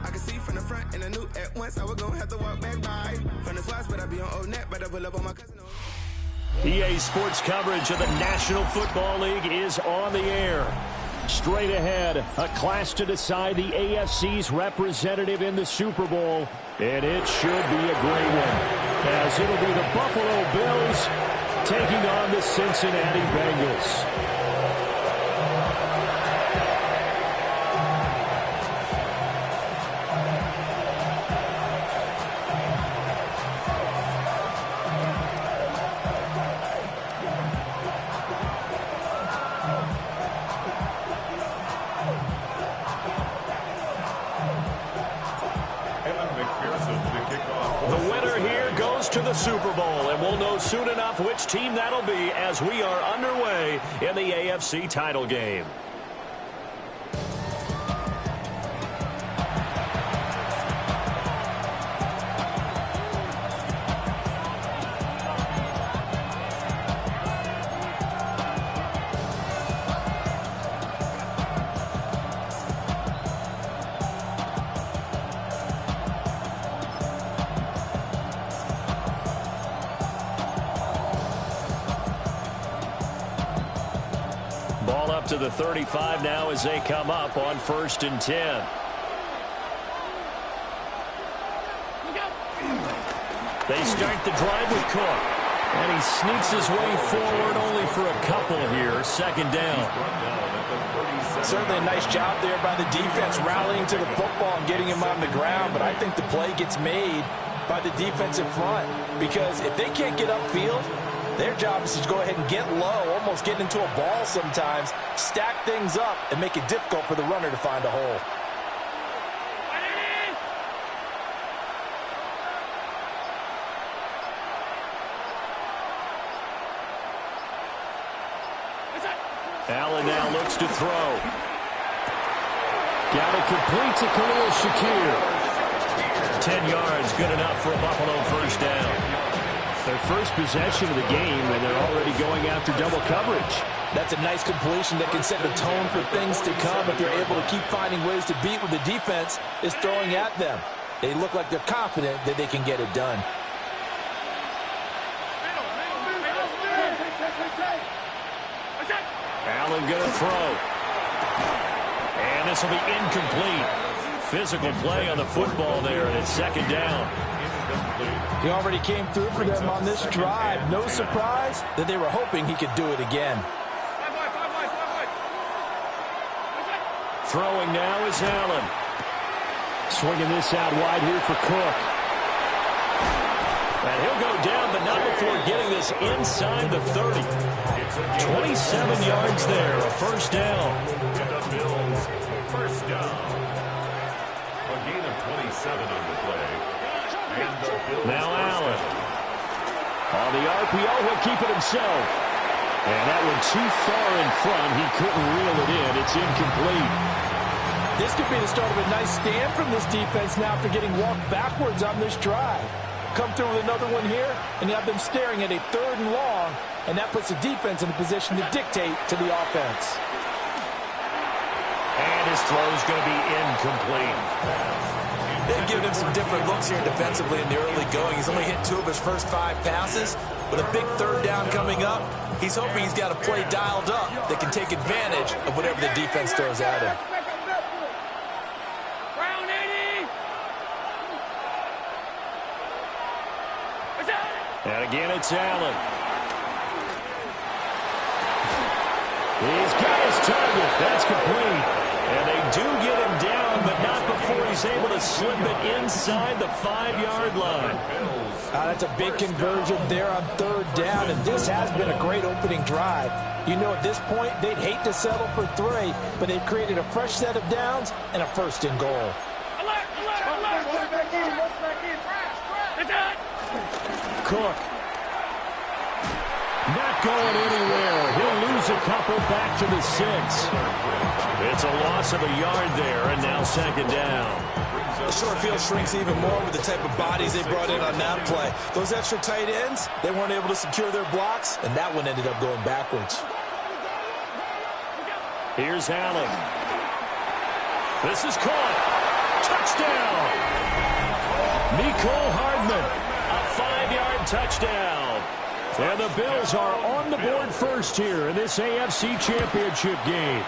I can see from the front, and I knew at once I was gonna have to walk back by. From the spots, but I be on old net, but I pull up on my cousin. EA Sports coverage of the National Football League is on the air. Straight ahead, a clash to decide the AFC's representative in the Super Bowl, and it should be a great one, as it'll be the Buffalo Bills taking on the Cincinnati Bengals. To the Super Bowl, and we'll know soon enough which team that'll be as we are underway in the AFC title game. Ball up to the 35 now as they come up on 1st and 10. They start the drive with Cook. And he sneaks his way forward only for a couple here. 2nd down. Certainly a nice job there by the defense rallying to the football and getting him on the ground. But I think the play gets made by the defensive front. Because if they can't get upfield, their job is to go ahead and get low, almost get into a ball sometimes, stack things up, and make it difficult for the runner to find a hole. Allen now looks to throw. Got it complete to Khalil Shakir. 10 yards, good enough for a Buffalo 1st down. Their first possession of the game, and they're already going after double coverage. That's a nice completion that can set the tone for things to come if they're able to keep finding ways to beat what the defense is throwing at them. They look like they're confident that they can get it done. Allen going to throw. And this will be incomplete. Physical play on the football there, and it's 2nd down. He already came through for them on this drive. No surprise that they were hoping he could do it again. Throwing now is Allen. Swinging this out wide here for Cook. And he'll go down, but not before getting this inside the 30. 27 yards there, a 1st down. And the Bills, 1st down. A gain of 27 on the play. Now Allen. On the RPO, he'll keep it himself. And that one too far in front. He couldn't reel it in. It's incomplete. This could be the start of a nice stand from this defense now after getting walked backwards on this drive. Come through with another one here, and you have them staring at a 3rd and long, and that puts the defense in a position to dictate to the offense. And his throw is going to be incomplete. They've given him some different looks here defensively in the early going. He's only hit 2 of his first 5 passes. With a big 3rd down coming up, he's hoping he's got a play dialed up that can take advantage of whatever the defense throws at him. And again, it's Allen. He's got his target. That's complete. And they do get him down, but not before he's able to slip it inside the 5-yard line. That's a big conversion there on 3rd down, and this has been a great opening drive. You know, at this point, they'd hate to settle for 3, but they've created a fresh set of downs and a 1st and goal. Cook. Not going anywhere. He'll lose a couple back to the 6. It's a loss of a yard there, and now 2nd down. The short field shrinks even more with the type of bodies they brought in on that play. Those extra tight ends, they weren't able to secure their blocks, and that one ended up going backwards. Here's Allen. This is caught. Touchdown! Mecole Hardman, a 5-yard touchdown. And the Bills are on the board first here in this AFC Championship game.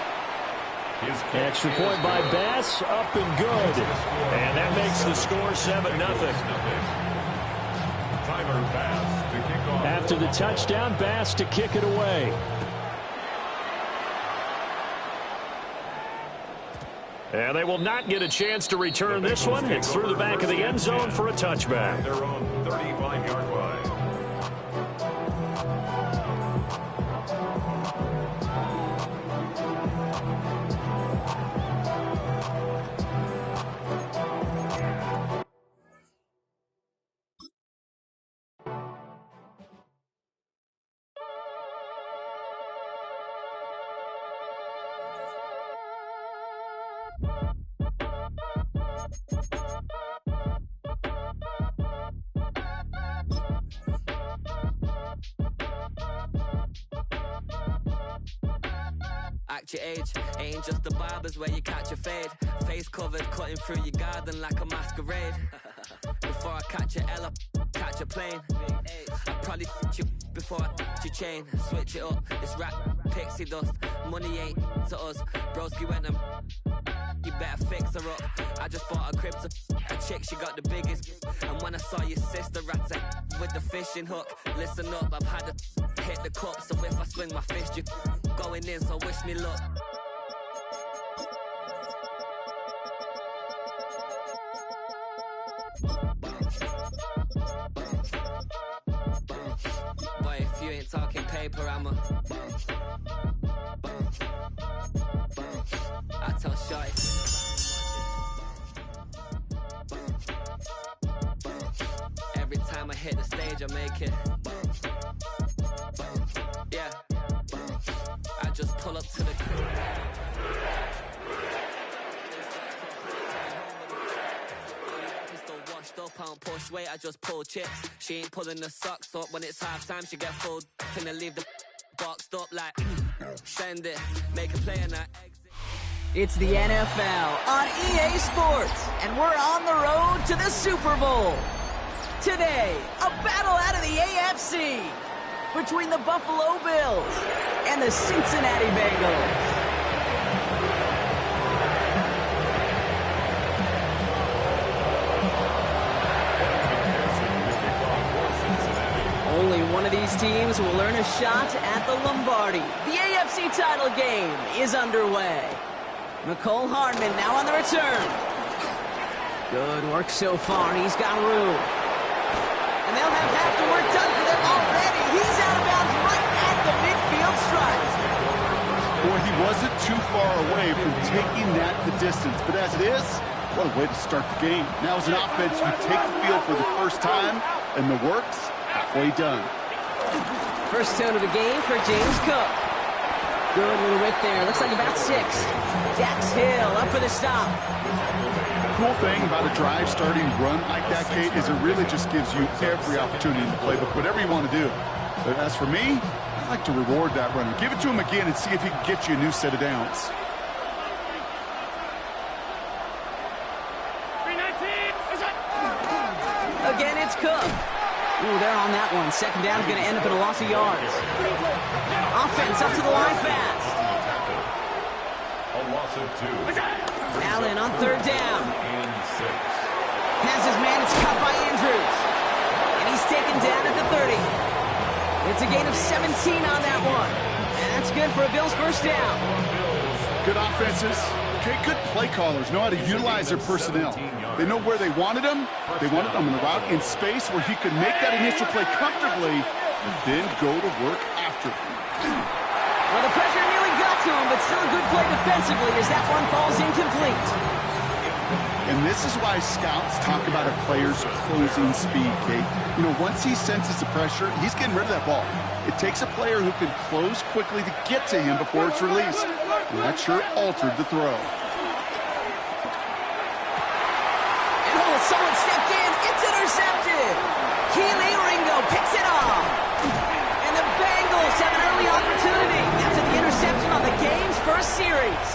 Extra point by Bass, up and good. And that makes the score 7-0. After the touchdown, Bass to kick it away. And they will not get a chance to return this one. It's through the back of the end zone for a touchback. Their own 35-yard line. Act your age, ain't just the barbers where you catch a fade. Face covered, cutting through your garden like a masquerade. Before I catch a L, catch a plane. I probably you before I your chain. Switch it up, this rap pixie dust. Money ain't to us. Broski went and you better fix her up. I just bought a crib to a chick, she got the biggest. And when I saw your sister rat with the fishing hook, listen up, I've had to hit the cup. So if I swing my fist, you going in, so wish me luck. Boy, if you ain't talking paper, I'm a I tell Shorty every time I hit the stage, I make it. Yeah, I just pull up to the crib. Washed up, I don't push weight, I just pull chips. She ain't pulling the socks up when it's halftime. She get full, finna leave the boxed up like send it, make a play and I exit. It's the NFL on EA Sports, and we're on the road to the Super Bowl. Today, a battle out of the AFC between the Buffalo Bills and the Cincinnati Bengals. Only one of these teams will earn a shot at the Lombardi. The AFC title game is underway. Mecole Hardman now on the return. Good work so far. He's got room. And they'll have half the work done for them already. He's out of bounds right at the midfield stripe. Boy, he wasn't too far away from taking that the distance. But as it is, what a way to start the game. Now as an offense, you take the field for the first time, and the work's halfway done. First down of the game for James Cook. Good little whip there. Looks like about 6. Dax Hill up for the stop. Cool thing about a drive starting run like that, Kate, is it really just gives you every opportunity in the playbook, whatever you want to do. But as for me, I like to reward that runner. Give it to him again and see if he can get you a new set of downs. Again, it's Cook. Ooh, they're on that one. Second down is going to end up in a loss of yards. Offense up to the line fast. A loss of 2. Allen on third down. Has his man. It's caught by Andrews. And he's taken down at the 30. It's a gain of 17 on that one. And that's good for a Bills first down. Good offenses. Okay, good play callers know how to utilize their personnel. They know where they wanted him. They wanted him in the route in space where he could make that initial play comfortably and then go to work after. Well, the pressure nearly got to him, but still a good play defensively as that one falls incomplete. And this is why scouts talk about a player's closing speed, Kate. You know, once he senses the pressure, he's getting rid of that ball. It takes a player who can close quickly to get to him before it's released. And that sure altered the throw. Someone stepped in. It's intercepted. Keely Ringo picks it off. And the Bengals have an early opportunity after the interception on the game's first series.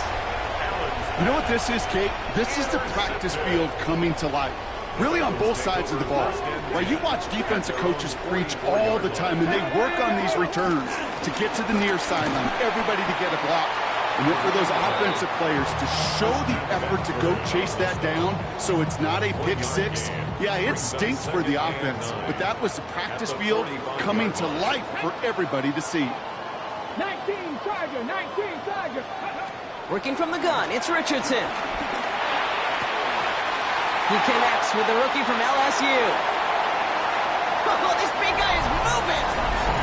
You know what this is, Kate? This is the practice field coming to life. Really on both sides of the ball. Right, you watch defensive coaches preach all the time, and they work on these returns to get to the near sideline, everybody to get a block. And then for those offensive players to show the effort to go chase that down so it's not a pick six, yeah, it stinks for the offense. But that was the practice field coming to life for everybody to see. 19 Charger, 19 Charger. Working from the gun, it's Richardson. He connects with the rookie from LSU. Oh, this big guy is moving.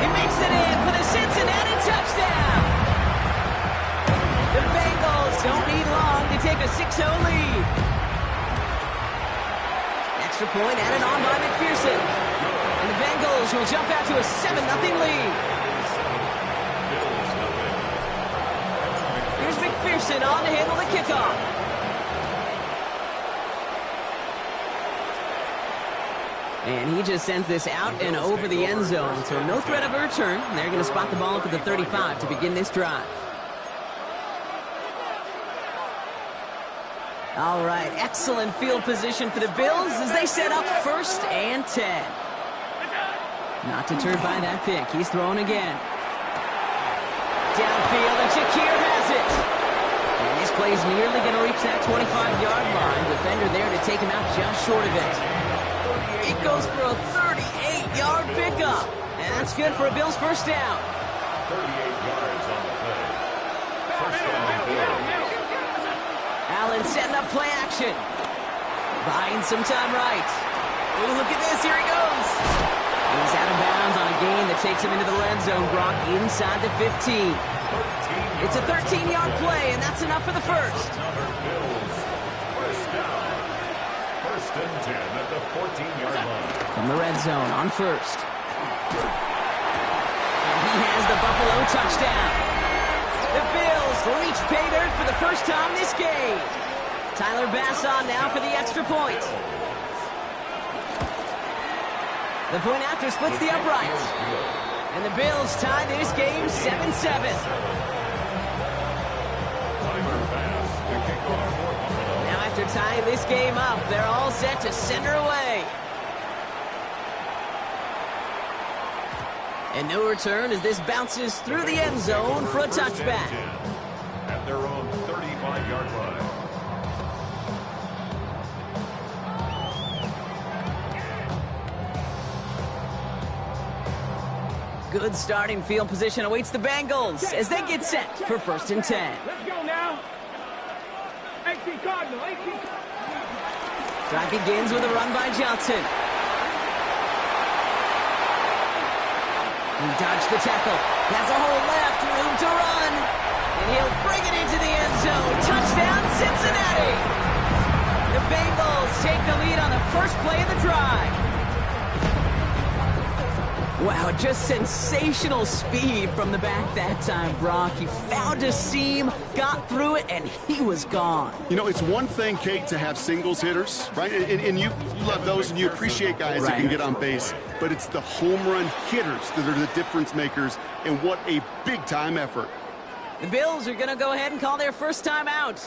He makes it in for the Cincinnati touchdown. The Bengals don't need long to take a 6-0 lead. Extra point added on by McPherson. And the Bengals will jump out to a 7-0 lead. Here's McPherson on to handle the kickoff. And he just sends this out and over the end zone, so no threat of a return. They're going to spot the ball up at the 35 to begin this drive. All right, excellent field position for the Bills as they set up 1st and 10. Not deterred by that pick. He's throwing again. Downfield, and Shakir has it. And this play is nearly going to reach that 25-yard line. Defender there to take him out just short of it. It goes for a 38-yard pickup. And that's good for a Bills first down. 38 yards on the play. First down, Bills. Allen setting up play action. Buying some time right. Ooh, look at this. Here he goes. He's out of bounds on a gain that takes him into the red zone. Brock inside the 15. It's a 13-yard play, and that's enough for the first. Bills. First down. 1st and 10 at the 14-yard line. From the red zone on first. And he has the Buffalo touchdown. The Bills reach pay dirt for the first time this game. Tyler Bass on now for the extra point. The point after splits the uprights. And the Bills tie this game 7-7. Now after tying this game up, they're all set to send her away. And no return as this bounces through the end zone for a touchback. At their own 35-yard line. Good starting field position awaits the Bengals as they get set for 1st and 10. Let's go now. 18 Cardinal, 18. Drive begins with a run by Johnson. He dodged the tackle. Has a hole left, room to run. And he'll bring it into the end zone. Touchdown, Cincinnati. The Bengals take the lead on the first play of the drive. Wow, just sensational speed from the back that time, Brock. He found a seam, got through it, and he was gone. You know, it's one thing, Kate, to have singles hitters, right? And you love those, and you appreciate guys that can get on base. But it's the home run hitters that are the difference makers, and what a big-time effort. The Bills are going to go ahead and call their first time out.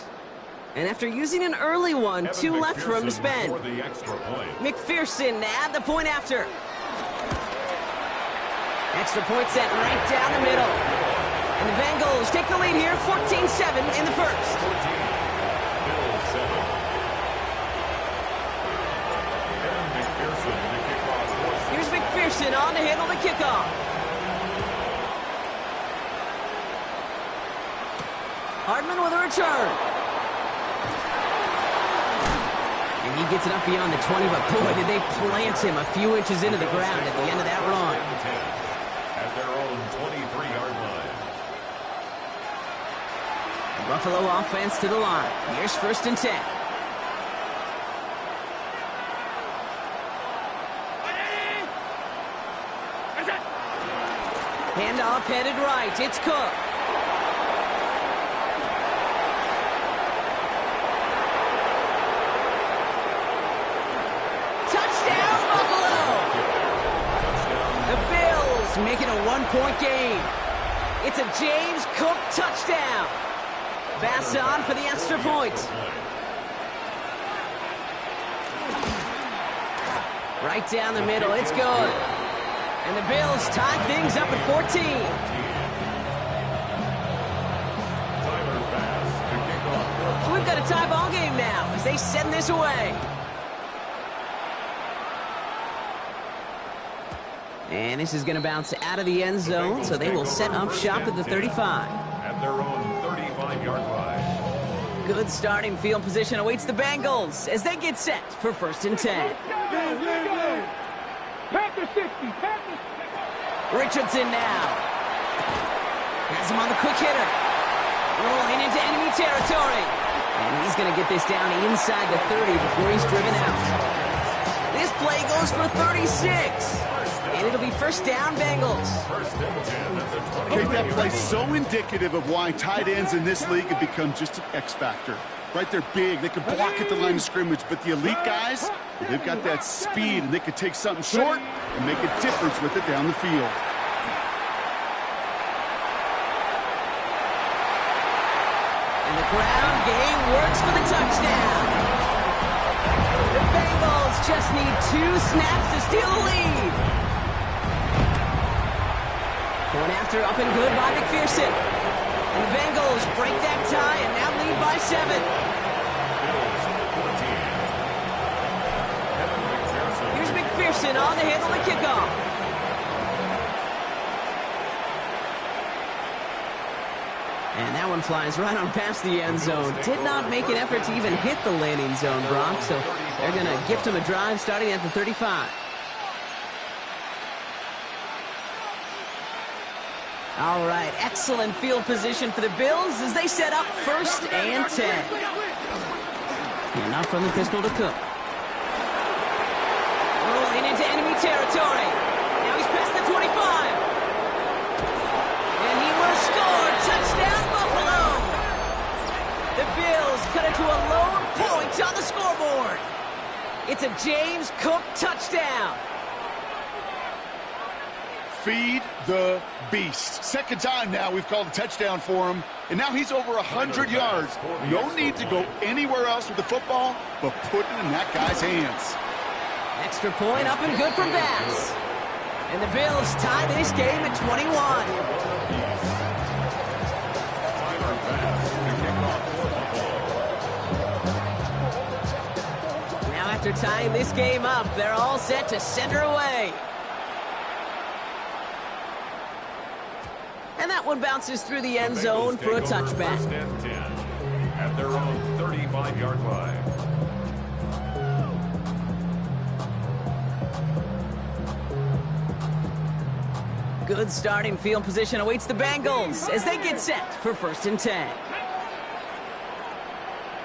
And after using an early one, 2 left for him to spend. McPherson to add the point after. Extra point set right down the middle. And the Bengals take the lead here, 14-7 in the first. Here's McPherson on to handle the kickoff. Hardman with a return. And he gets it up beyond the 20, but boy, did they plant him a few inches into the ground at the end of that run. At their own 23-yard line. Buffalo offense to the line. Here's 1st and 10. Handoff headed right. It's Cook. Touchdown, Buffalo! The Bills making a 1-point game. It's a James Cook touchdown. Pass on for the extra point. Right down the middle. It's good. And the Bills tie things up at 14. So we've got a tie ball game now as they send this away. And this is going to bounce out of the end zone, so they will set up shop at the 35. At their own 35-yard line. Good starting field position awaits the Bengals as they get set for 1st and 10. Richardson now. Has him on the quick hitter. Rolling into enemy territory. And he's going to get this down inside the 30 before he's driven out. This play goes for 36. And it'll be 1st down, Bengals. Okay, that play's so indicative of why tight ends in this league have become just an X factor. Right, they're big, they can block at the line of scrimmage, but the elite guys, well, they've got that speed, and they can take something short and make a difference with it down the field. And the ground game works for the touchdown. The Bengals just need 2 snaps to steal the lead. Going after up and good by McPherson. And the Bengals break that tie and now lead by 7. Here's McPherson on the handle of the kickoff. And that one flies right on past the end zone. Did not make an effort to even hit the landing zone, Brock. So they're going to gift him a drive starting at the 35. All right, excellent field position for the Bills as they set up 1st and 10. And not from the pistol to Cook. Rolling into enemy territory. Now he's past the 25. And he will score. Touchdown, Buffalo. The Bills cut it to a lone point on the scoreboard. It's a James Cook touchdown. Feed the beast. 2nd time now we've called a touchdown for him, and now he's over 100 yards. No need to go anywhere else with the football, but put it in that guy's hands. Extra point up and good for Bass. And the Bills tie this game at 21. Now after tying this game up, they're all set to center away. And that one bounces through the end zone for a touchback. 1st and 10 at their own 35-yard line. Good starting field position awaits the Bengals as they get set for 1st and 10.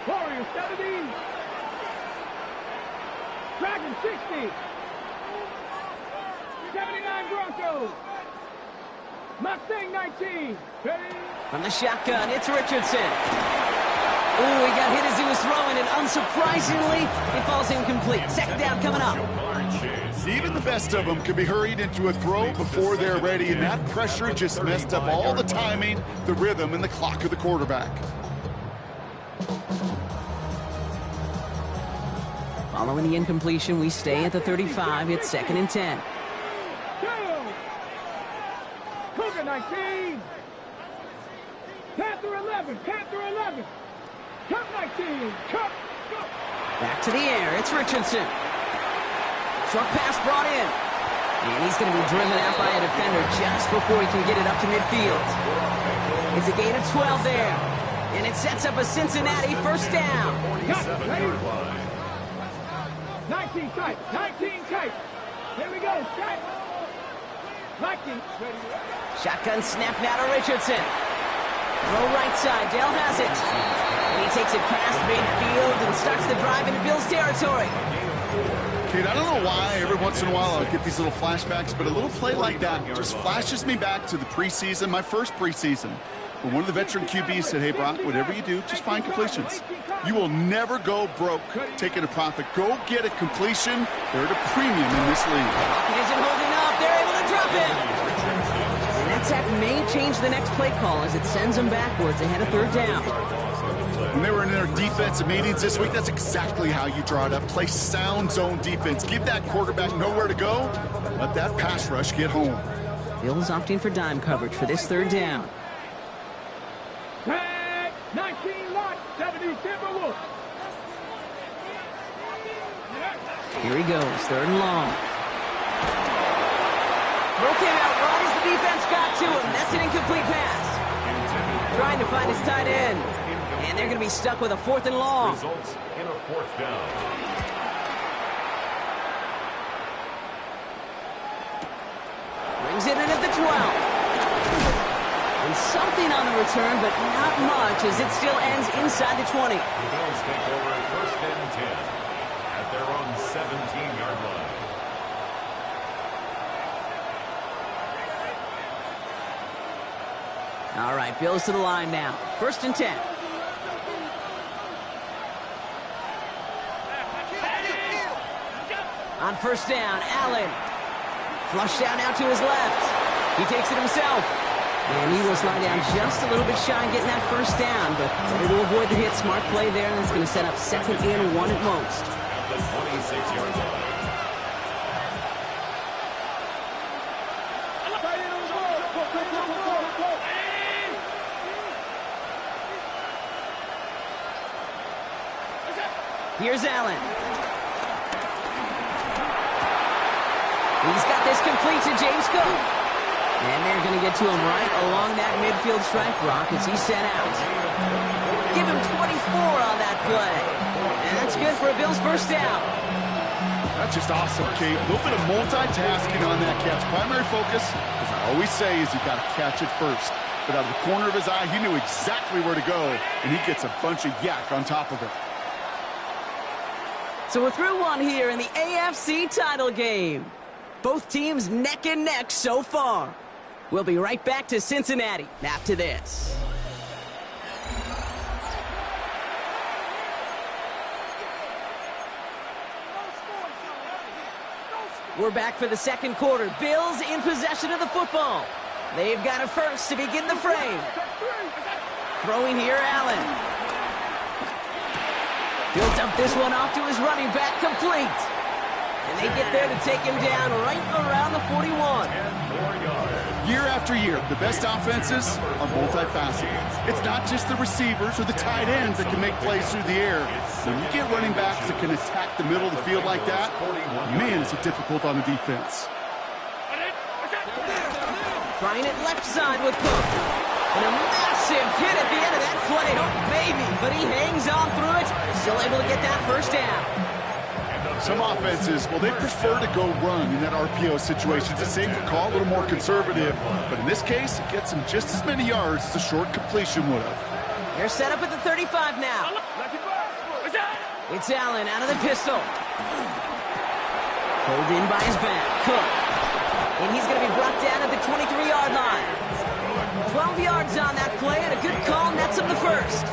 Warriors 70. Dragon 60. 79 Broncos. Mustang 19. Ready? From the shotgun, it's Richardson. Ooh, he got hit as he was throwing, and unsurprisingly, it falls incomplete. 2nd down coming up. Even the best of them can be hurried into a throw before they're ready, and that pressure just messed up all the timing, the rhythm, and the clock of the quarterback. Following the incompletion, we stay at the 35. It's 2nd and 10. Cougar 19. Panther 11. Panther 11. Cup 19. Cup. Back to the air. It's Richardson. Short pass brought in. And he's going to be driven out by a defender just before he can get it up to midfield. It's a gain of 12 there. And it sets up a Cincinnati 1st down. 19 tight. 19 tight. Here we go. Set. 19. Shotgun snap now to Richardson. Throw right side. Dell has it. And he takes it past midfield and starts the drive into Bills territory. Kate, I don't know why every once in a while I'll get these little flashbacks, but a little play like that just flashes me back to the preseason, my first preseason, where one of the veteran QBs said, hey, Brock, whatever you do, just find completions. You will never go broke taking a profit. Go get a completion. They're at a premium in this league. Pocket isn't holding up. They're able to drop it. And that sack may change the next play call as it sends them backwards ahead of 3rd down. When they were in their defensive meetings this week, that's exactly how you draw it up. Play sound zone defense. Give that quarterback nowhere to go. Let that pass rush get home. Bill's opting for dime coverage for this third down. Tag 19 lot 70 Timberwolves. Here he goes, third and long. Throw came out right as the defense got to him. That's an incomplete pass. Trying to find his tight end. And they're going to be stuck with a fourth and long. Results in a fourth down. Brings it in at the 12. And something on the return, but not much as it still ends inside the 20. The Bills take over at 1st and 10 at their own 17-yard line. All right, Bills to the line now. 1st and 10. On 1st down, Allen. Flushed out now to his left. He takes it himself. And he will slide down just a little bit shy of getting that 1st down, but better to avoid the hit. Smart play there, and it's going to set up 2nd and 1 at most. At the 26-yard line. Here's Allen. He's got this complete to James Cook. And they're going to get to him right along that midfield stripe, Brock, as he's sent out. Give him 24 on that play. And that's good for a Bills 1st down. That's just awesome, Kate. A little bit of multitasking on that catch. Primary focus, as I always say, is you got to catch it first. But out of the corner of his eye, he knew exactly where to go, and he gets a bunch of yak on top of it. So we're through one here in the AFC title game. Both teams neck and neck so far. We'll be right back to Cincinnati after this. We're back for the 2nd quarter. Bills in possession of the football. They've got a first to begin the frame. Throwing here, Allen. Built up this one off to his running back, complete. And they get there to take him down right around the 41. Year after year, the best offenses are multifaceted. It's not just the receivers or the tight ends that can make plays through the air. When you get running backs that can attack the middle of the field like that, man, is it difficult on the defense. Trying it left side with Cook. And a massive hit at the end of that play. Oh, baby. But he hangs on through it. Still able to get that 1st down. Some offenses, well, they prefer to go run in that RPO situation. It's a safer call, a little more conservative. But in this case, it gets them just as many yards as a short completion would have. They're set up at the 35 now. It's Allen out of the pistol. Pulled in by his back. Cook. And he's going to be brought down at the 23-yard line. 12 yards on that play, and a good call nets him the 1st.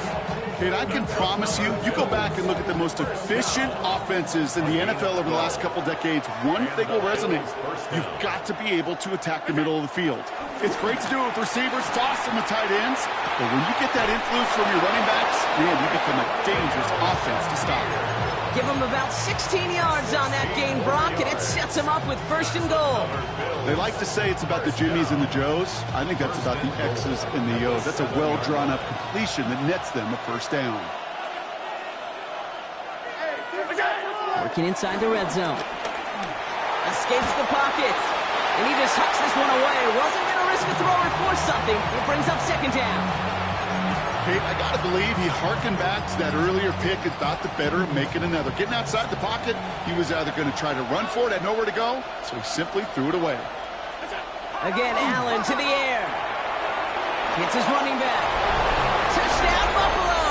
Kate, I can promise you, you go back and look at the most efficient offenses in the NFL over the last couple decades, one thing will resonate. You've got to be able to attack the middle of the field. It's great to do it with receivers, toss them with tight ends, but when you get that influence from your running backs, man, you become a dangerous offense to stop. Give him about 16 yards on that gain, Brock, and it sets him up with 1st and goal. They like to say it's about the Jimmies and the Joes. I think that's about the X's and the O's. That's a well-drawn-up completion that nets them a 1st down. Working inside the red zone. Escapes the pocket. And he just hucks this one away. Wasn't going to risk a throw or force something. It brings up 2nd down. Kate, I got to believe he harkened back to that earlier pick and thought the better of making another. Getting outside the pocket, he was either going to try to run for it, had nowhere to go, so he simply threw it away. Again, Allen to the air. Hits his running back. Touchdown, Buffalo!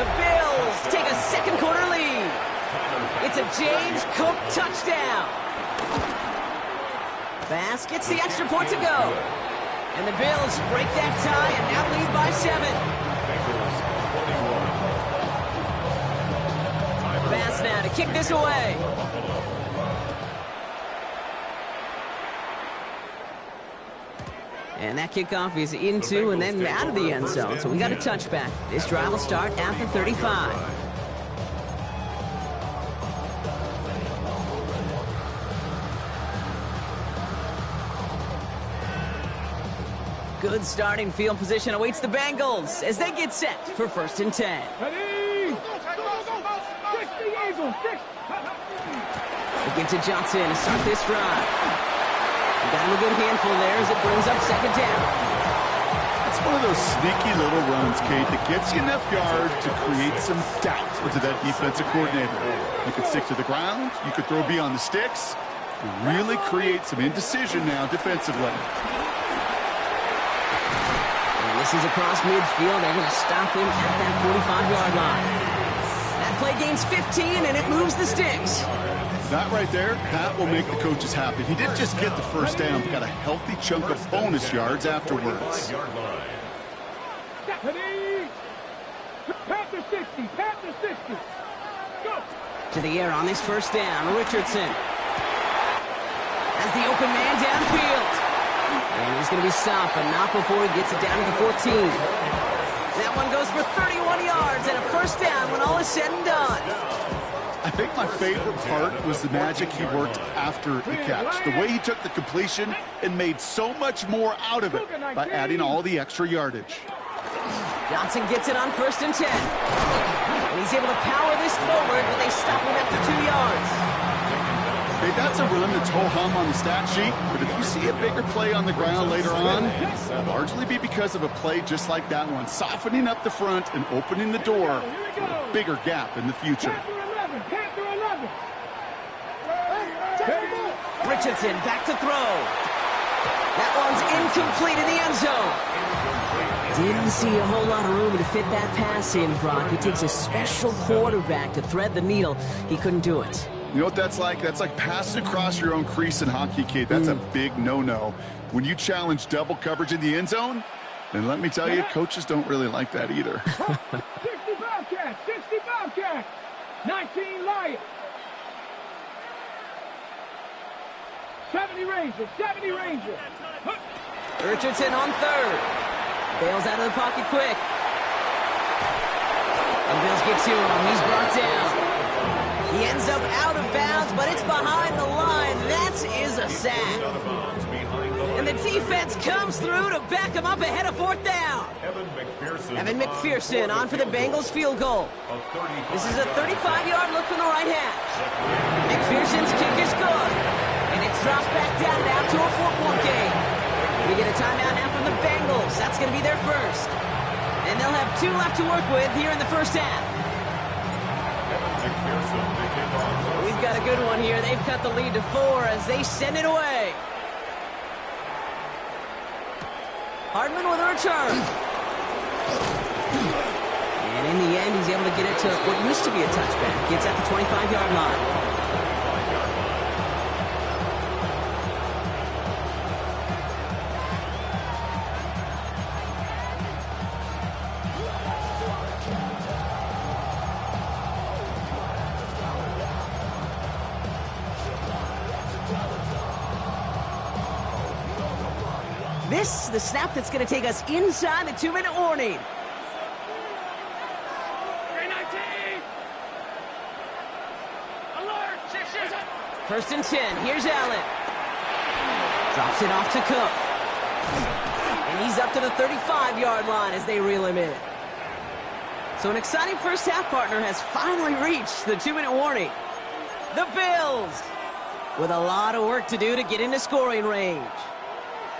The Bills take a 2nd quarter lead. It's a James Cook touchdown. Bass gets the extra point to go. And the Bills break that tie and now lead by 7. Bass now to kick this away. And that kickoff is into and then out of the end zone. So we got a touchback. This drive will start at the 35. Good starting field position awaits the Bengals as they get set for 1st and 10. Ready? 60 Eagles, 6. They get to Johnson to start this drive. Got him a good handful there as it brings up 2nd down. That's one of those sneaky little runs, Kate, that gets you enough yards to create some doubt into that defensive coordinator. You could stick to the ground. You could throw beyond the sticks. You really create some indecision now defensively. This is across midfield. They're going to stop him at that 45-yard line. That play gains 15, and it moves the sticks. That right there, that will make the coaches happy. He didn't just get the 1st down, but got a healthy chunk of bonus yards afterwards. Ready? Pat to 60, pat to 60. Go. To the air on this 1st down, Richardson. As the open man downfield. And he's going to be stopped, but not before he gets it down to the 14. That one goes for 31 yards and a 1st down when all is said and done. I think my favorite part was the magic he worked after the catch. The way he took the completion and made so much more out of it by adding all the extra yardage. Johnson gets it on 1st and 10. And he's able to power this forward, but they stop him after 2 yards. Okay, that's a run that's ho-hum on the stat sheet, but if you see a bigger play on the ground later on, it'll largely be because of a play just like that one, softening up the front and opening the door for a bigger gap in the future. Richardson back to throw. That one's incomplete in the end zone. Didn't see a whole lot of room to fit that pass in, Brock. It takes a special quarterback to thread the needle. He couldn't do it. You know what that's like? That's like passing across your own crease in hockey, Kate. That's a big no-no. When you challenge double coverage in the end zone, then let me tell you, coaches don't really like that either. 60 Bobcats, 60 Bobcats, 19 Lions. 70 Rangers, 70 Rangers. Richardson on 3rd. Bails out of the pocket quick. And Bills get to him. He's brought down. He ends up out of bounds, but it's behind the line. That is a sack. And the defense comes through to back him up ahead of 4th down. Evan McPherson on for the Bengals field goal. This is a 35-yard look from the right hash. McPherson's kick is good. And it's dropped back down now to a 4-point game. We get a timeout now from the Bengals. That's going to be their first. And they'll have 2 left to work with here in the 1st half. We've got a good one here. They've cut the lead to 4 as they send it away. Hardman with a return. And in the end, he's able to get it to what used to be a touchback. Gets at the 25-yard line. This is the snap that's going to take us inside the 2-minute warning. 319. Alert. 1st and 10. Here's Allen. Drops it off to Cook. And he's up to the 35-yard line as they reel him in. So an exciting 1st half, partner, has finally reached the 2-minute warning. The Bills with a lot of work to do to get into scoring range.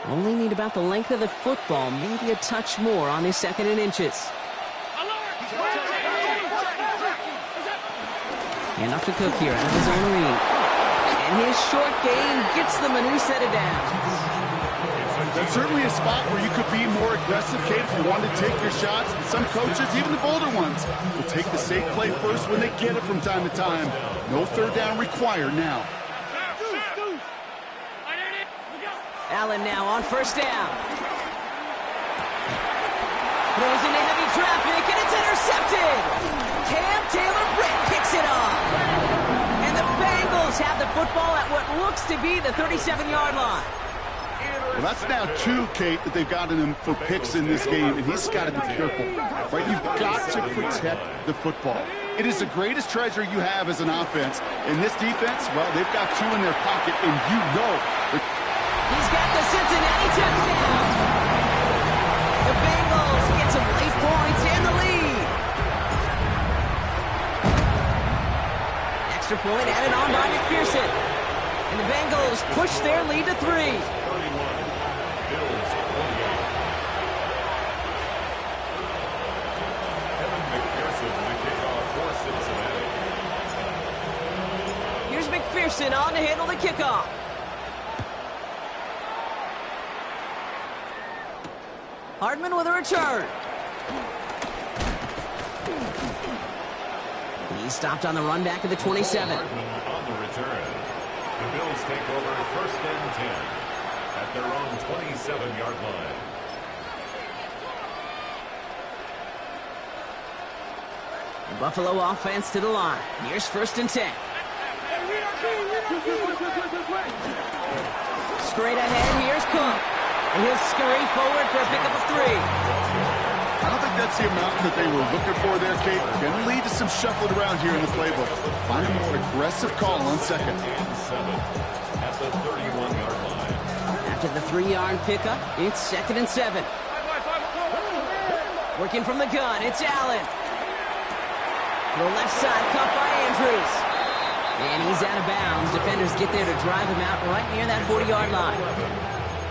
Only need about the length of the football, maybe a touch more on his 2nd and inches. And off to Cook here out of his own read. And his short game gets them a new set of downs. That's certainly a spot where you could be more aggressive, Kate, if you wanted to take your shots. But some coaches, even the bolder ones, will take the safe play first when they get it from time to time. No 3rd down required now. Allen now on 1st down. Throws into heavy traffic, and it's intercepted. Cam Taylor-Britt picks it up. And the Bengals have the football at what looks to be the 37-yard line. Well, that's now 2, Kate, that they've gotten him for picks in this game, and he's got to be careful. Right? You've got to protect the football. It is the greatest treasure you have as an offense. In this defense, well, they've got 2 in their pocket, and you know. He's got the Cincinnati touchdown. The Bengals get some late points and the lead. Extra point added on by McPherson. And the Bengals push their lead to 3. Here's McPherson on to handle the kickoff. Hardman with a return. He stopped on the run back at the 27. On the return. The Bills take over 1st and 10 at their own 27-yard line. The Buffalo offense to the line. Here's 1st and 10. Straight ahead, here's Cook. And he'll scurry forward for a pickup of 3. I don't think that's the amount that they were looking for there, Kate. Going to lead to some shuffling around here in the playbook. Find a more aggressive call on 2nd. At the 31-yard line. After the 3-yard pickup, it's 2nd and 7. Working from the gun, it's Allen. To the left side, caught by Andrews. And he's out of bounds. Defenders get there to drive him out right near that 40-yard line.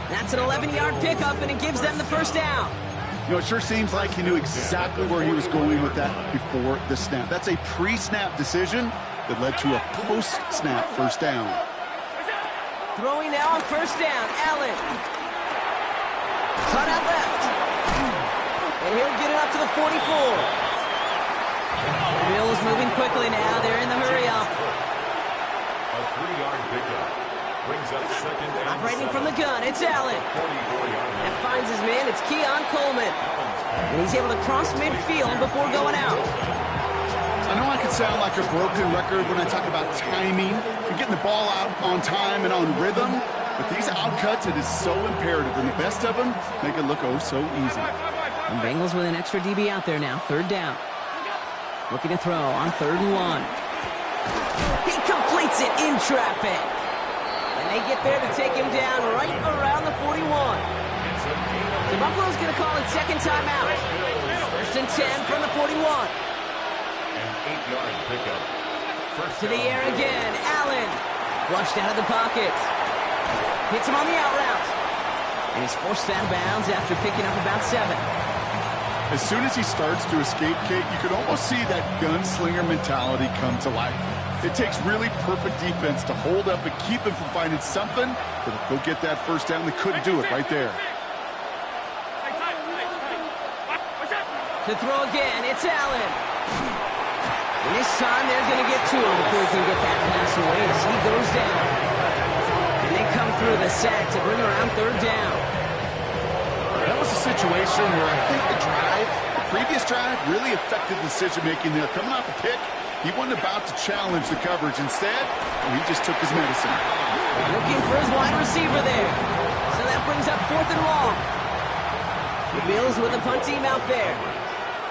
That's an 11-yard pickup, and it gives them the 1st down. You know, it sure seems like he knew exactly where he was going with that before the snap. That's a pre-snap decision that led to a post-snap 1st down. Throwing now on 1st down, Allen. Cut out left. And he'll get it up to the 44. The Bills moving quickly now. They're in the hurry-up. A 3-yard pickup brings up 2nd and Operating from the gun, it's Allen. That finds his man, it's Keon Coleman. And he's able to cross midfield before going out. I know I can sound like a broken record when I talk about timing and getting the ball out on time and on rhythm, but these outcuts, it is so imperative, and the best of them make it look oh so easy. And Bengals with an extra DB out there now, 3rd down. Looking to throw on 3rd and 1. He completes it in traffic. And they get there to take him down right around the 41. So Buffalo's going to call it 2nd timeout. 1st and 10 from the 41. An 8-yard pickup. To the air again, Allen. Flushed out of the pocket. Hits him on the out route. And he's forced out of bounds after picking up about 7. As soon as he starts to escape, Kate, you can almost see that gunslinger mentality come to life. It takes really perfect defense to hold up and keep him from finding something that'll go get that 1st down. They couldn't do it right there. To throw again, it's Allen. And this time they're going to get to him before he can get that pass away as he goes down. And they come through the sack to bring around 3rd down. That was a situation where I think the previous drive, really affected decision-making there. Coming off a pick, he wasn't about to challenge the coverage. Instead, he just took his medicine. Looking for his wide receiver there. So that brings up 4th and long. The Bills with the punt team out there.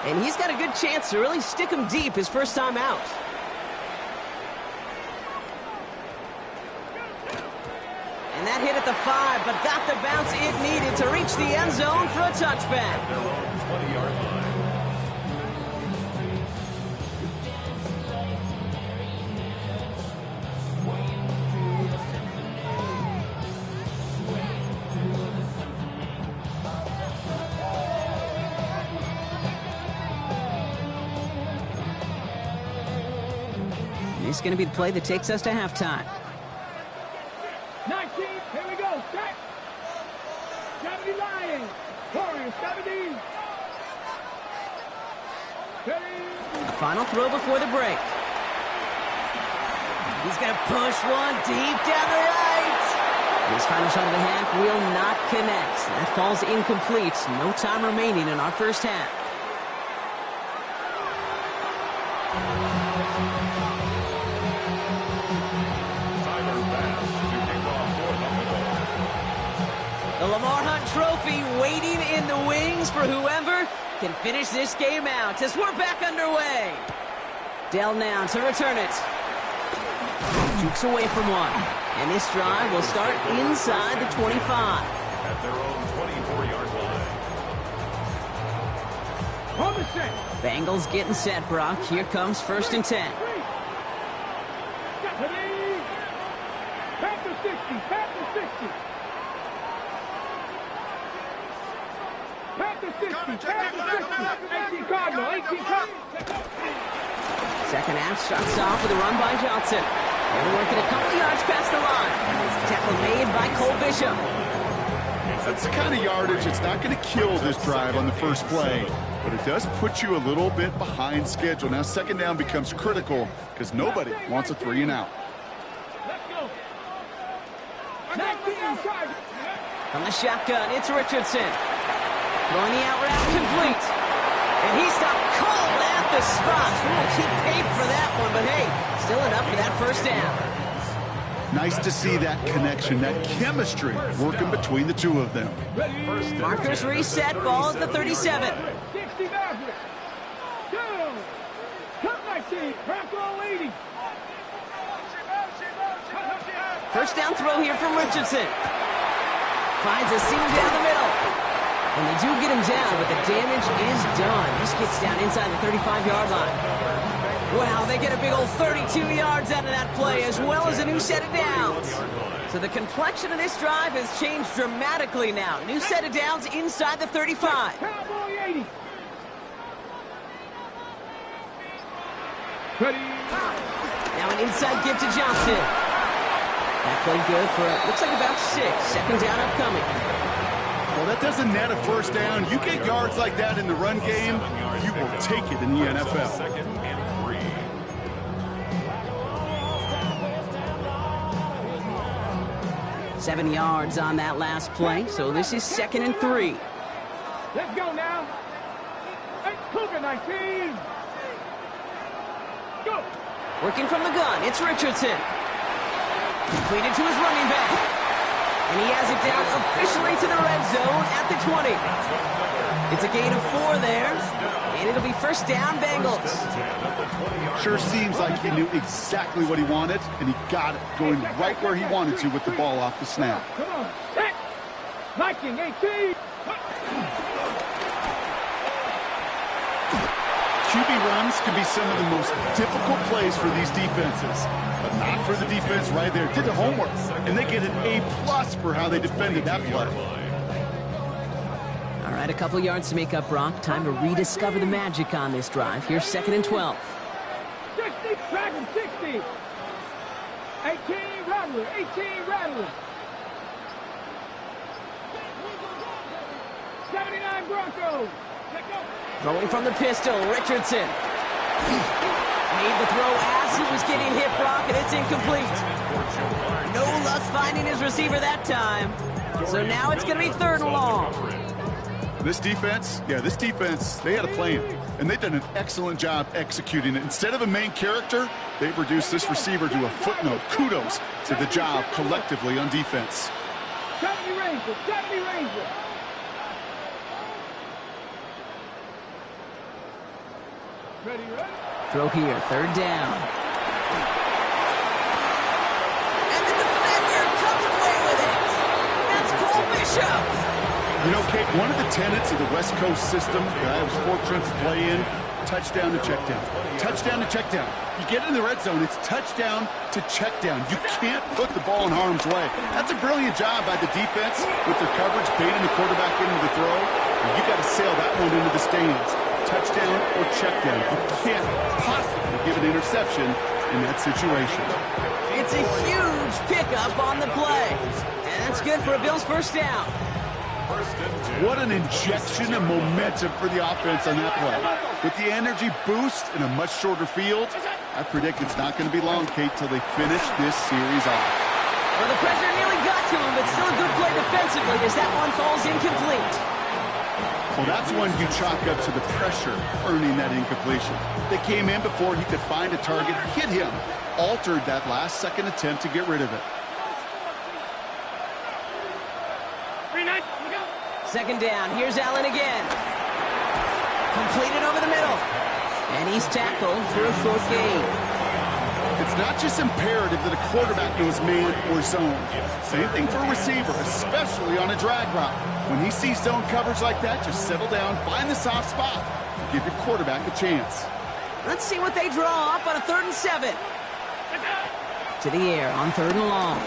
And he's got a good chance to really stick him deep his 1st time out. And that hit at the 5, but got the bounce it needed to reach the end zone for a touchback. Their own 20-yard line. This is going to be the play that takes us to halftime. 19, here we go, set. 70 Lions, Warriors, 70. 30. Final throw before the break. He's going to push one deep down the right. His final shot of the half will not connect. That falls incomplete. No time remaining in our 1st half. The Lamar Hunt Trophy waiting in the wings for whoever can finish this game out as we're back underway. Dell now to return it. Jukes away from one. And this drive will start inside the 25. At their own 24-yard line. Bengals getting set, Brock. Here comes 1st and 10. Back to 60. Back to 60. Back to 60. Back to 60. 18 Cardinal. 18 Cardinal. Second half starts off with a run by Johnson. They're working a couple yards past the line. Tackle made by Cole Bishop. That's the kind of yardage it's not going to kill this drive on the first play, but it does put you a little bit behind schedule. Now second down becomes critical because nobody wants a 3 and out. Let's go. From the shotgun, it's Richardson. Throwing the out route complete. And he stopped cold at the spot. He paid for that one, but hey, still enough for that first down. Nice to see that connection, that chemistry working between the two of them. Markers reset, ball at the 37. 60 Maverick. Go. Cut 19. Bronco leading. First down throw here from Richardson. Finds a seam down the middle. And they do get him down, but the damage is done. This gets down inside the 35-yard line. Wow, they get a big old 32 yards out of that play, as well as a new set of downs. So the complexion of this drive has changed dramatically now. New set of downs inside the 35. Cowboy 80. Now an inside give to Johnson. That played good for, looks like about 6. Second down upcoming. Well, that doesn't net a first down. You get yards like that in the run game, you will take it in the NFL. 2nd and 3. 7 yards on that last play, so this is 2nd and 3. Let's go now. Hey, Cougar 19. Go. Working from the gun, it's Richardson. Completed to his running back. And he has it down officially to the red zone at the 20. It's a gain of 4 there, and it'll be first down, Bengals. Sure seems like he knew exactly what he wanted, and he got it, going right where he wanted to with the ball off the snap. Come on. Set. Viking 18. QB runs can be some of the most difficult plays for these defenses, but not for the defense right there. Did the homework, and they get an A+ for how they defended that play. All right, a couple yards to make up, Brock. Time to rediscover the magic on this drive. Here's 2nd and 12. 60, Dragon 60. 18, Rattler. 18, Rattler. 79, Broncos. Let's go. Throwing from the pistol, Richardson. Made the throw as he was getting hit, Brock, and it's incomplete. No luck finding his receiver that time. So now it's going to be 3rd and long. This defense, they had a plan, and they've done an excellent job executing it. Instead of a main character, they've reduced this receiver to a footnote. Kudos to the job collectively on defense. 70 Ranger, 70 Ranger. Ready, ready. Throw here, 3rd down. And the defender comes away with it. That's Cole Bishop. You know, Kate, one of the tenets of the West Coast system that I was fortunate to play in, touchdown to check down. Touchdown to check down. You get in the red zone, it's touchdown to check down. You can't put the ball in harm's way. That's a brilliant job by the defense with their coverage, baiting the quarterback into the throw. And you got to sail that one into the stands. Touchdown or check down. You can't possibly give an interception in that situation. It's a huge pickup on the play. And that's good for a Bills first down. What an injection of momentum for the offense on that play. With the energy boost in a much shorter field, I predict it's not going to be long, Kate, till they finish this series off. Well, the pressure nearly got to him, but still a good play defensively as that one falls incomplete. Well, that's one you chalk up to the pressure earning that incompletion. They came in before he could find a target, hit him, altered that last second attempt to get rid of it. 319. second down. Here's Allen again. Completed over the middle. And he's tackled for a short gain. It's not just imperative that a quarterback knows man or zone. Same thing for a receiver, especially on a drag route. When he sees zone coverage like that, just settle down, find the soft spot, and give your quarterback a chance. Let's see what they draw up on a 3rd and 7. To the air on 3rd and long.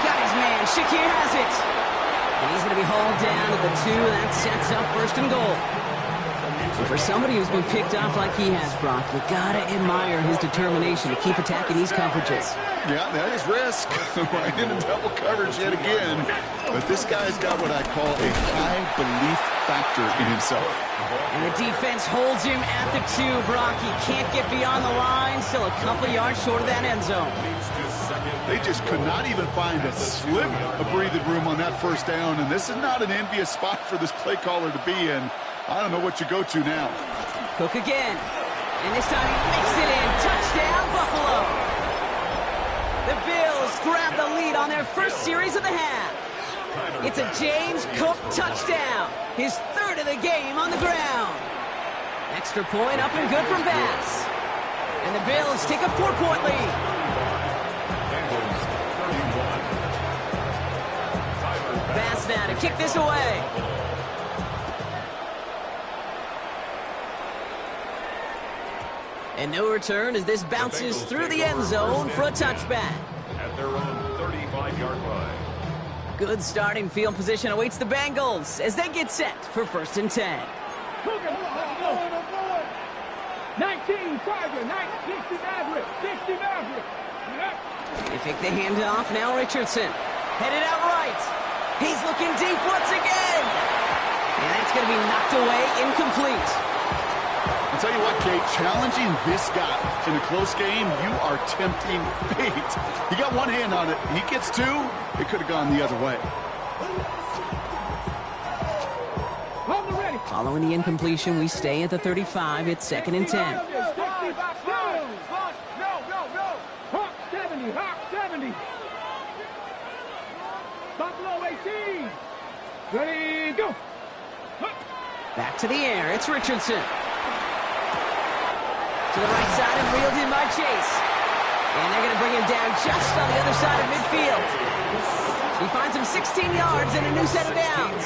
Got his man. Shakir has it. And he's going to be hauled down to the 2. That sets up 1st and goal. And for somebody who's been picked off like he has, Brock, you got to admire his determination to keep attacking these coverages. Yeah, that is risk. Right into double coverage yet again. But this guy's got what I call a high belief factor in himself. And the defense holds him at the 2, Brock. He can't get beyond the line. Still a couple yards short of that end zone. They just could not even find a sliver of breathing room on that 1st down. And this is not an envious spot for this play caller to be in. I don't know what you go to now. Cook again. And this time he makes it in. Touchdown, Buffalo. The Bills grab the lead on their first series of the half. It's a James Cook touchdown. His 3rd of the game on the ground. Extra point up and good from Bass. And the Bills take a 4-point lead. Bass now to kick this away. And no return as this bounces through the end zone for a touchback. At their own 35-yard line. Good starting field position awaits the Bengals as they get set for 1st and 10. 19 Tiger, 60 Maverick, 60 Maverick. They fake the handoff. Now Richardson headed out right. He's looking deep once again. And that's going to be knocked away, incomplete. I'll tell you what, Kate, challenging this guy in a close game, you are tempting fate. He got one hand on it. He gets 2. It could have gone the other way. Following the incompletion, we stay at the 35. It's 2nd and 10. No. Hawk 70, Hawk 70. Buffalo 18. Ready, go. Back to the air. It's Richardson. To the right side and reeled in by Chase. And they're going to bring him down just on the other side of midfield. He finds him 16 yards and a new set of downs.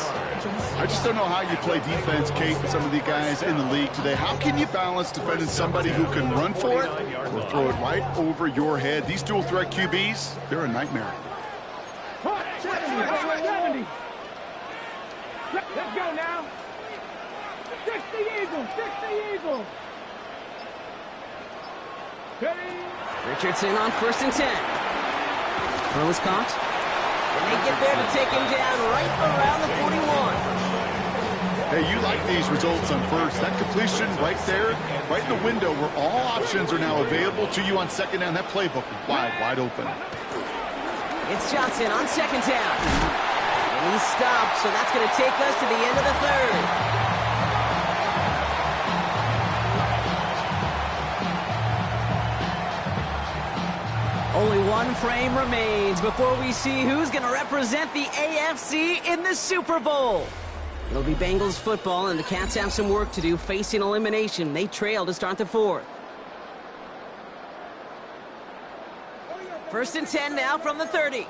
I just don't know how you play defense, Kate, with some of the guys in the league today. How can you balance defending somebody who can run for it or throw it right over your head? These dual threat QBs, they're a nightmare. 70. Let's go now. 60 Eagles, 60 Eagles. Richardson on 1st and 10. Throw is caught. And they get there to take him down right around the 41. Hey, you like these results on 1st. That completion right there, right in the window where all options are now available to you on 2nd down. That playbook wide open. It's Johnson on 2nd down. And he's stopped, so that's going to take us to the end of the 3rd. Only one frame remains before we see who's going to represent the AFC in the Super Bowl. It'll be Bengals football, and the Cats have some work to do facing elimination. They trail to start the 4th. 1st and 10 now from the 30.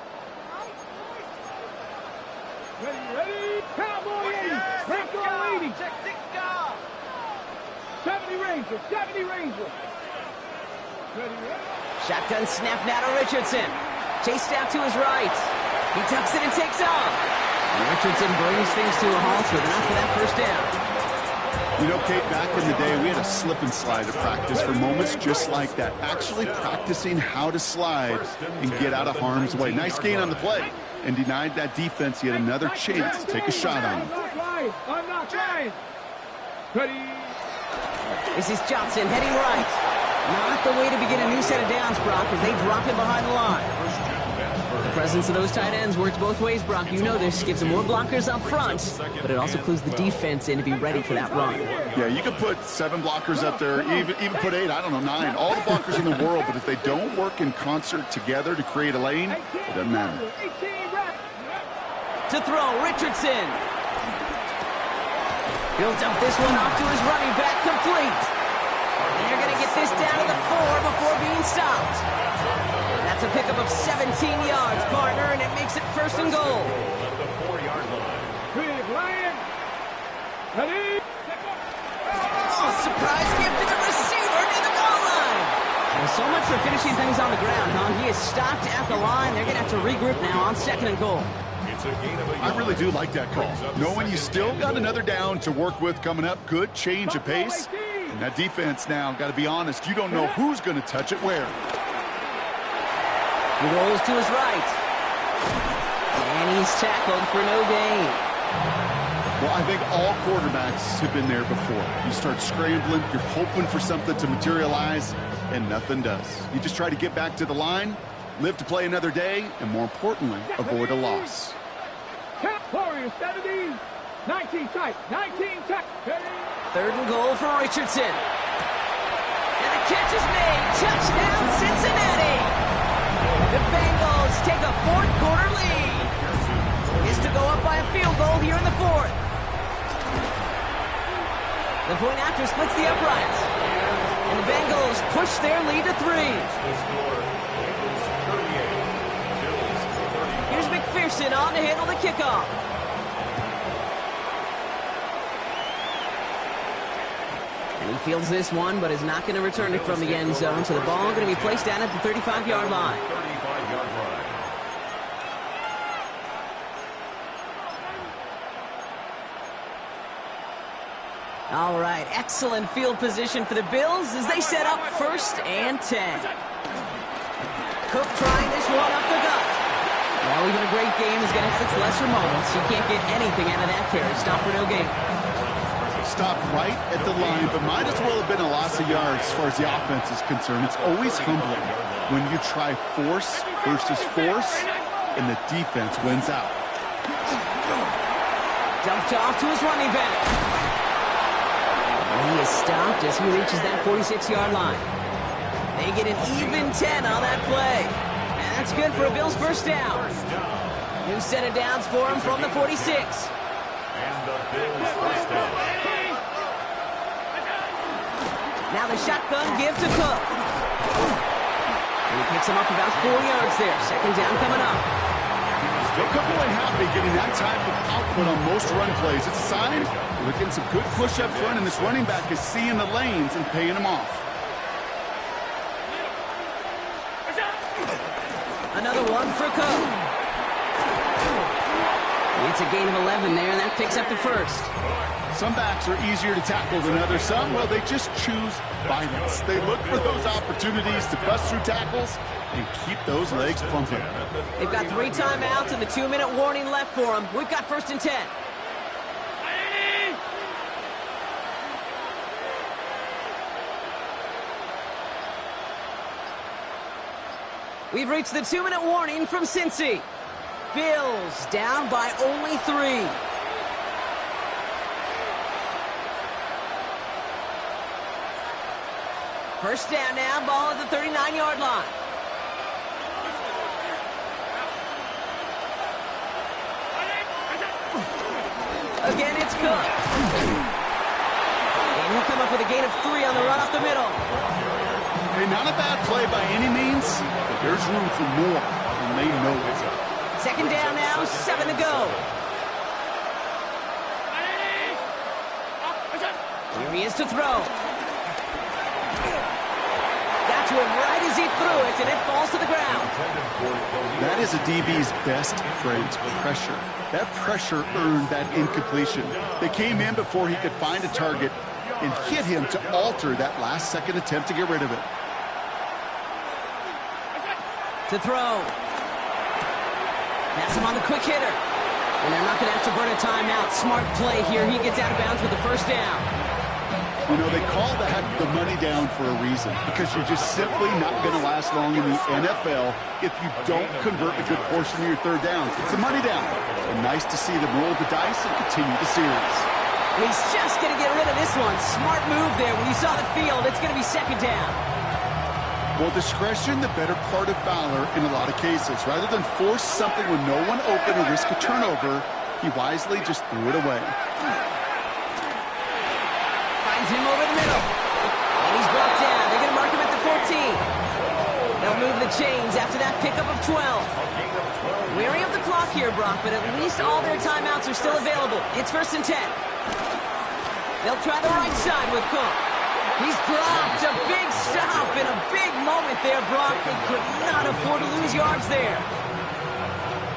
Ready, Cowboy 80, Franco 80. 70 Ranger, 70 Ranger. Ready. Shotgun snap now to Richardson. Chased out to his right. He tucks it and takes off. And Richardson brings things to a halt with enough for that 1st down. You know, Kate, back in the day, we had a slip and slide at practice for moments just like that. Actually practicing how to slide and get out of harm's way. Nice gain on the play. And denied that defense yet another chance to take a shot on him. I'm not trying. Ready. This is Johnson heading right. Not the way to begin a new set of downs, Brock, as they drop him behind the line. The presence of those tight ends works both ways, Brock. You know this. Gives them more blockers up front, but it also clues the defense in to be ready for that run. Yeah, you can put 7 blockers up there, even put 8, I don't know, 9. All the blockers in the world, but if they don't work in concert together to create a lane, it doesn't matter. To throw, Richardson. Builds up this one off to his running back, complete. And they're going to get this down to the 4 before being stopped. That's a pickup of 17 yards, partner, and it makes it 1st and goal. At the 4-yard line. Big Lion. Ready? Oh, surprise gift to the receiver near the goal line. Well, so much for finishing things on the ground, huh? He is stopped at the line. They're going to have to regroup now on 2nd and goal. I really do like that call. Knowing you still got another down to work with coming up, good change of pace. And that defense now, got to be honest, you don't know who's going to touch it where. He rolls to his right. And he's tackled for no gain. Well, I think all quarterbacks have been there before. You start scrambling, you're hoping for something to materialize, and nothing does. You just try to get back to the line, live to play another day, and more importantly, avoid a loss. Warriors 70, 19 tight, 19 tight. 3rd and goal for Richardson. And the catch is made. Touchdown, Cincinnati. The Bengals take a 4th quarter lead. Is to go up by a field goal here in the 4th. The point after splits the uprights. And the Bengals push their lead to 3. Here's McPherson on to handle the kickoff. And he fields this one, but is not going to return it from the end zone. So the ball going to be placed down at the 35-yard line. 35-yard line. All right, excellent field position for the Bills as they set up 1st and 10. Cook trying this one up the gut. Well, even a great game is going to have its lesser moments. You can't get anything out of that carry. Stop for no gain. Stopped right at the line, but might as well have been a loss of yards as far as the offense is concerned. It's always humbling when you try force versus force, and the defense wins out. Dumped off to his running back. And he is stopped as he reaches that 46-yard line. They get an even 10 on that play. And that's good for a Bills 1st down. New set of downs for him from the 46. And the Bills 1st down. Now the shotgun give to Cook. And he picks him up about 4 yards there. 2nd down coming up. They'll come away happy getting that type of output on most run plays. It's a sign we're getting some good push up front, and this running back is seeing the lanes and paying them off. Another one for Cook. It's a gain of 11 there, and that picks up the 1st. Some backs are easier to tackle than others. Some, well, they just choose violence. They look for those opportunities to bust through tackles and keep those legs pumping. They've got 3 timeouts and the 2-minute warning left for them. We've got 1st and 10. We've reached the 2-minute warning from Cincy. Bills down by only 3. First down now, ball at the 39-yard line. Again, it's Cook. And he'll come up with a gain of 3 on the run up the middle. Hey, not a bad play by any means, but there's room for more, and they know it. 2nd down now, 7 to go. Here he is to throw. Got to him right as he threw it, and it falls to the ground. That is a DB's best friend, pressure. That pressure earned that incompletion. They came in before he could find a target and hit him to alter that last-second attempt to get rid of it. To throw. That's him on the quick hitter. And they're not going to have to burn a timeout. Smart play here. He gets out of bounds with the 1st down. You know, they call that the money down for a reason, because you're just simply not going to last long in the NFL if you don't convert a good portion of your 3rd downs. It's a money down. And nice to see them roll the dice and continue the series. And he's just going to get rid of this one. Smart move there. When you saw the field, it's going to be 2nd down. Well, discretion, the better part of valor in a lot of cases. Rather than force something with no one open or risk a turnover, he wisely just threw it away. Finds him over the middle. And he's brought down. They're going to mark him at the 14. They'll move the chains after that pickup of 12. Weary of the clock here, Brock, but at least all their timeouts are still available. It's 1st and 10. They'll try the right side with Cook. He's dropped a big stop in a big moment there, Brock. They could not afford to lose yards there.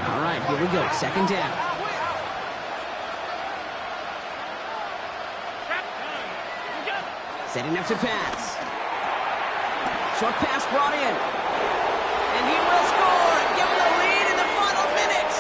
All right, here we go. 2nd down. Setting up to pass. Short pass brought in. And he will score and give him the lead in the final minute.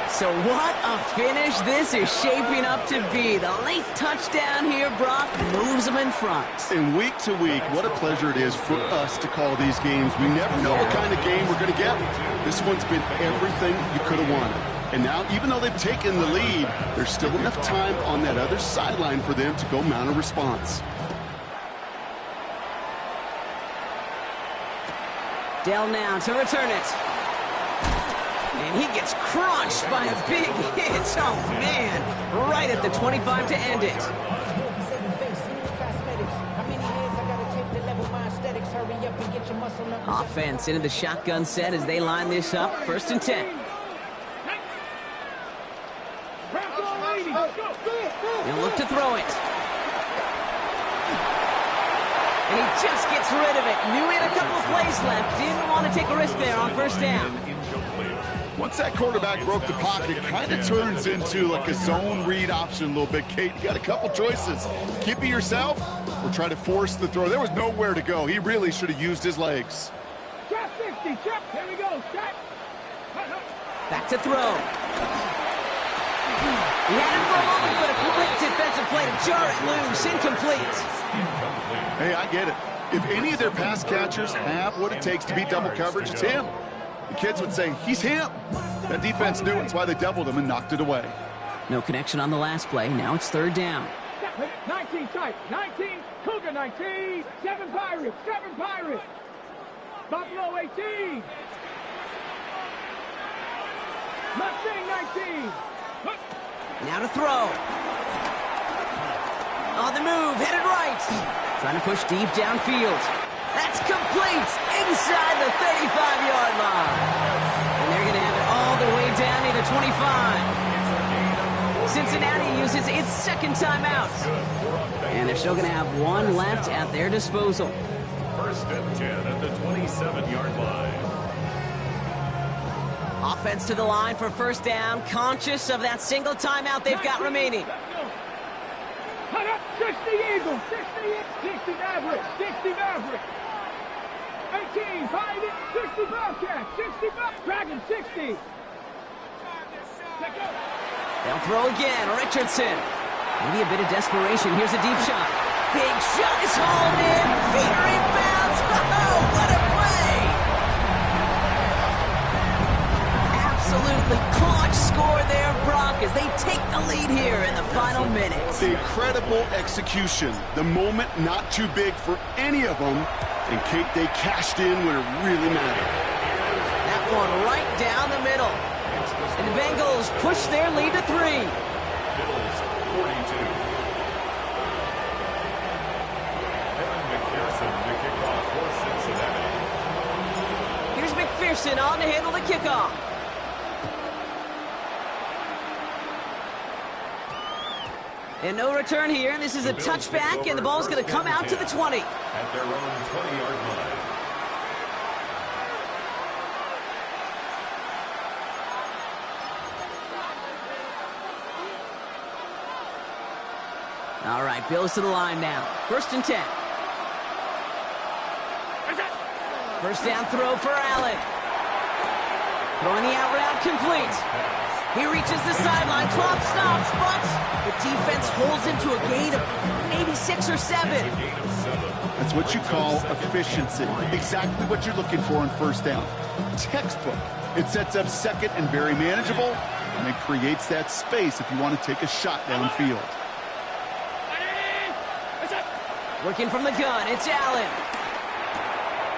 So what a finish this is shaping up to be. The late touchdown here, Brock, moves them in front. And week to week, what a pleasure it is for us to call these games. We never know what kind of game we're going to get. This one's been everything you could have wanted. And now, even though they've taken the lead, there's still enough time on that other sideline for them to go mount a response. Dell now to return it. And he gets crushed by a big hit. Oh, man. Right at the 25 to end it. Offense into the shotgun set as they line this up. 1st and 10. He'll look to throw it. And he just gets rid of it. Knew he had a couple of plays left. Didn't want to take a risk there on 1st down. Once that quarterback broke the pocket, it kind of turns into like a zone read option a little bit. Kate, you got a couple choices. Keep it yourself or try to force the throw. There was nowhere to go. He really should have used his legs. Trap 60, trap. Here we go. Trap. Back to throw. He had it for a moment, but a quick defensive play to jar it loose. Incomplete. Hey, I get it. If any of their pass catchers have what it takes to beat double coverage, it's him. The kids would say, he's him. That defense knew it. That's why they doubled him and knocked it away. No connection on the last play. Now it's 3rd down. 19 type. 19. Cougar 19. 7 Pirates. 7 Pirates. Buffalo 18. Mustang 19. Now to throw. On the move, headed right. Trying to push deep downfield. That's complete inside the 35-yard line. And they're going to have it all the way down near the 25. Cincinnati uses its 2nd timeout. And they're still going to have one left at their disposal. 1st and 10 at the 27-yard line. Offense to the line for 1st down, conscious of that single timeout they've got remaining. Cut up, 60 Eagles, 60 Maverick, 60 Maverick. 18, Pirate, 60 Bobcat, 60 Dragon, 60. They'll throw again, Richardson. Maybe a bit of desperation. Here's a deep shot. Big shot is hauled in. Feet rebounds. Oh, what a play! Absolutely clutch score there, Brock, as they take the lead here in the final minutes. The incredible execution. The moment not too big for any of them. And Kate, they cashed in when it really mattered. That one right down the middle. And the Bengals push their lead to 3. Bills 42. McPherson to kick off for Cincinnati. Here's McPherson on to handle the kickoff. And no return here. This is a touchback, and the ball's going to come out to the 20. At their own 20-yard line. All right, Bills to the line now. 1st and 10. 1st down throw for Allen. Throwing the out route complete. He reaches the sideline, clock stops, but the defense holds him to a gain of maybe 6 or 7. That's what you call efficiency. Exactly what you're looking for in 1st down. Textbook. It sets up 2nd and very manageable, and it creates that space if you want to take a shot downfield. Working from the gun, it's Allen.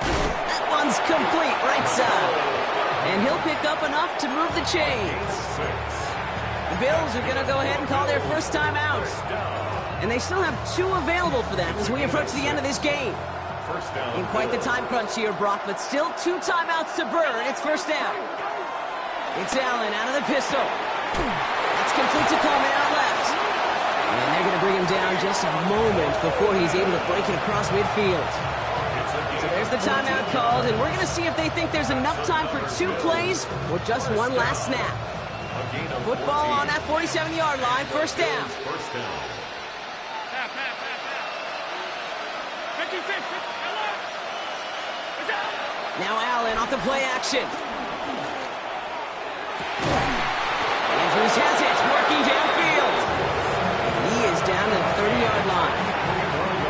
That one's complete, right side. And he'll pick up enough to move the chains. The Bills are going to go ahead and call their first timeout. And they still have 2 available for them as we approach the end of this game. In quite the time crunch here, Brock, but still 2 timeouts to burn. It's first down. It's Allen out of the pistol. It's complete to Coleman out left. And they're going to bring him down just a moment before he's able to break it across midfield. So there's the timeout called, and we're going to see if they think there's enough time for 2 plays or just one last snap. Football on that 47-yard line, first down. Now Allen off the play action. Andrews has it, working downfield. He is down to the 30-yard line.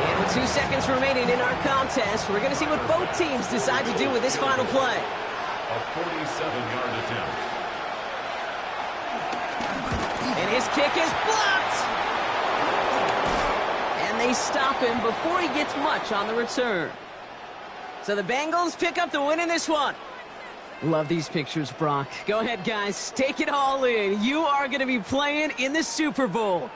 And with 2 seconds remaining in our contest, we're going to see what both teams decide to do with this final play. A 47-yard attempt. And his kick is blocked. And they stop him before he gets much on the return. So the Bengals pick up the win in this one. Love these pictures, Brock. Go ahead, guys. Take it all in. You are going to be playing in the Super Bowl.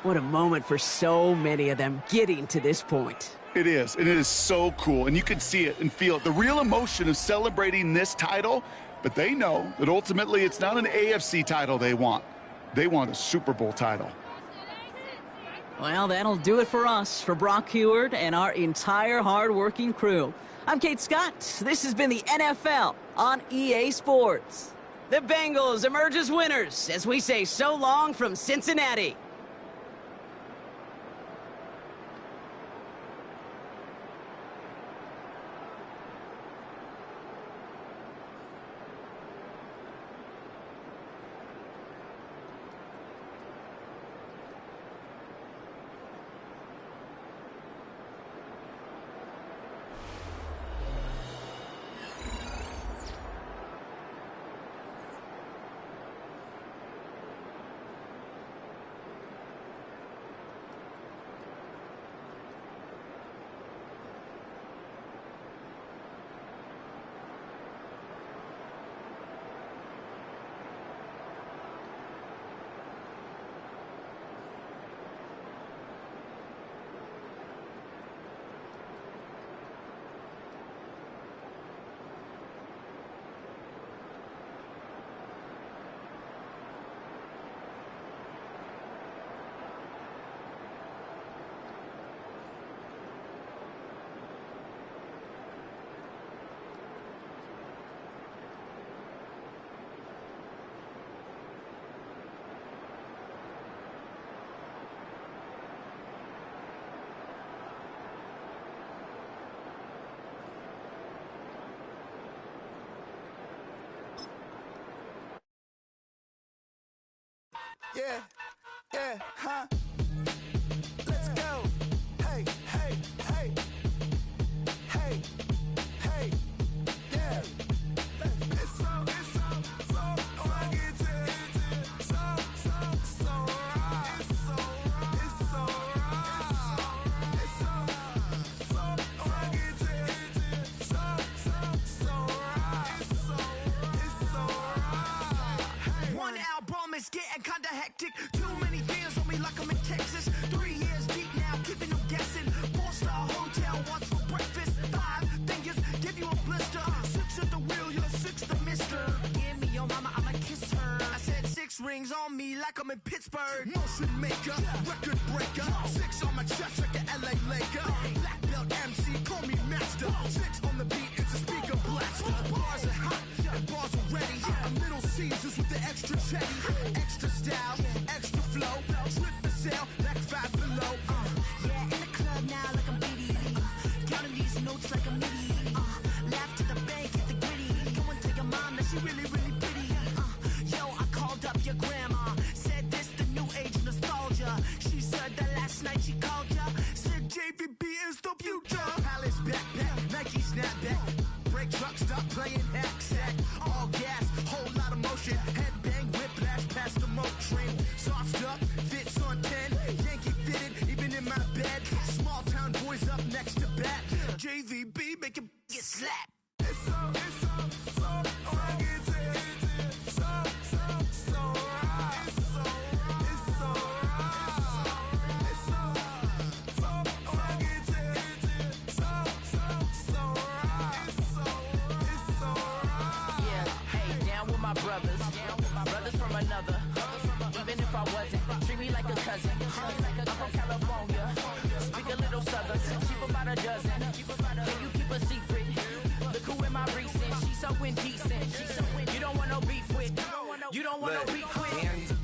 What a moment for so many of them getting to this point. It is, and it is so cool. And you can see it and feel it. The real emotion of celebrating this title, but they know that ultimately it's not an AFC title they want. They want a Super Bowl title. Well, that'll do it for us, for Brock Heward and our entire hard-working crew. I'm Kate Scott. This has been the NFL on EA Sports. The Bengals emerge as winners as we say so long from Cincinnati. Yeah, yeah, huh? Let's go. Hey, hey, hey. Hey, hey, yeah. It's so rugged. So right. It's so rugged. It's so right. One album is getting kinda hectic. Too many fans on me like I'm in Texas. 3 years deep now, keeping them guessing. 4-star hotel once for breakfast. 5 fingers give you a blister. 6 at the wheel, you're 6 the mister. Give me your mama, I'ma kiss her. I said 6 rings on me like I'm in Pittsburgh. Motion maker, record breaker. 6 on my chest like an LA Laker. Black belt MC, call me master. 6 on the beat, it's a speaker blaster. Bars are hot, and bars are ready. A Middle Caesars with the extra chetty. Extra style, extra flow. Trip for sale, like 5 below. Yeah, in the club now like I'm BD. Counting these notes like a MIDI. Laugh to the bank, hit the gritty. Go and tell your mom that she really, really pretty. Yo, I called up your grandma. Said this the new age nostalgia. She said that last night she called ya. Said JVB is the future. Palace backpack, Nike snapback. Break truck, stop playing hack sack. All gas, whole lot of motion. Headbang, whiplash, past the moat train. Soft up, fits on 10. Yankee fitted, even in my bed. Small town boys up. make your get slapped. Brothers from another. Even if I wasn't, treat me like a cousin. I'm from California. Speak a little southern. Cheap about a dozen. Can you keep a secret? Look who in my recent. She's so indecent. You don't want no beef with. You don't want no beef with.